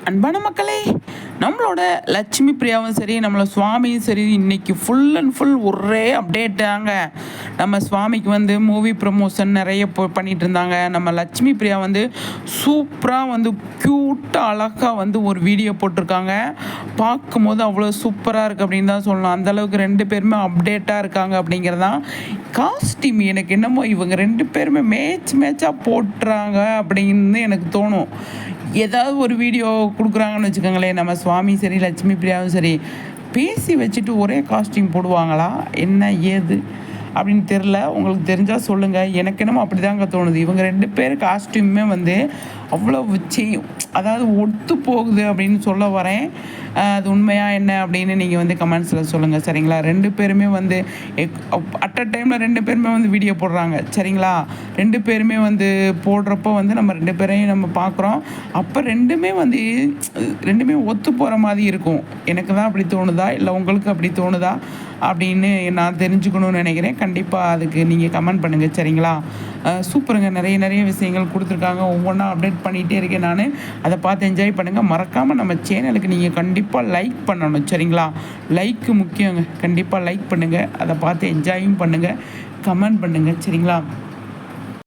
அன்பான மக்களே, நம்மளோட லட்சுமி பிரியாவும் சரி, நம்மளோட சுவாமியும் சரி, இன்னைக்கு ஃபுல் அண்ட் ஃபுல் ஒரே அப்டேட்டாங்க. நம்ம சுவாமிக்கு வந்து மூவி ப்ரமோஷன் நிறைய பண்ணிட்டு இருந்தாங்க. நம்ம லட்சுமி பிரியா வந்து சூப்பராக வந்து க்யூட்டாக அழகாக வந்து ஒரு வீடியோ போட்டிருக்காங்க. பார்க்கும்போது அவ்வளோ சூப்பராக இருக்குது அப்படின்னு தான் சொல்லலாம். அந்தளவுக்கு ரெண்டு பேருமே அப்டேட்டாக இருக்காங்க அப்படிங்கிறதான். காஸ்டியூம் எனக்கு என்னமோ இவங்க ரெண்டு பேருமே மேட்சாக போட்டுறாங்க அப்படின்னு எனக்கு தோணும். ஏதாவது ஒரு வீடியோ கொடுக்குறாங்கன்னு வச்சுக்கோங்களேன், நம்ம சுவாமி சரி லட்சுமி பிரியாவும் சரி, பேசி வச்சுட்டு ஒரே காஸ்டியூம் போடுவாங்களா என்ன ஏது அப்படின்னு தெரில. உங்களுக்கு தெரிஞ்சால் சொல்லுங்கள். எனக்கு என்னமோ அப்படி தாங்க தோணுது. இவங்க ரெண்டு பேர் காஸ்டியூமே வந்து அவ்வளோ செய்யும், அதாவது ஒத்து போகுது அப்படின்னு சொல்ல வரேன். அது உண்மையாக என்ன அப்படின்னு நீங்கள் வந்து கமெண்ட்ஸில் சொல்லுங்கள் சரிங்களா. ரெண்டு பேருமே வந்து அட் அ டைமில் ரெண்டு பேருமே வந்து வீடியோ போடுறாங்க சரிங்களா. ரெண்டு பேருமே வந்து போடுறப்போ வந்து நம்ம ரெண்டு பேரையும் நம்ம பார்க்குறோம். அப்போ ரெண்டுமே ஒத்து போகிற மாதிரி இருக்கும். எனக்கு தான் அப்படி தோணுதா இல்லை உங்களுக்கு அப்படி தோணுதா அப்படின்னு நான் தெரிஞ்சுக்கணும்னு நினைக்கிறேன். கண்டிப்பாக அதுக்கு நீங்கள் கமெண்ட் பண்ணுங்கள் சரிங்களா. சூப்பருங்க, நிறைய விஷயங்கள் கொடுத்துருக்காங்க. ஒவ்வொன்றா அப்டேட் பண்ணிகிட்டே இருக்கேன் நான். அதை பார்த்து என்ஜாய் பண்ணுங்கள். மறக்காமல் நம்ம சேனலுக்கு நீங்கள் கண்டிப்பாக லைக் பண்ணணும் சரிங்களா. லைக்கு முக்கியங்க. கண்டிப்பாக லைக் பண்ணுங்கள், அதை பார்த்து என்ஜாயும் பண்ணுங்கள், கமெண்ட் பண்ணுங்கள் சரிங்களா.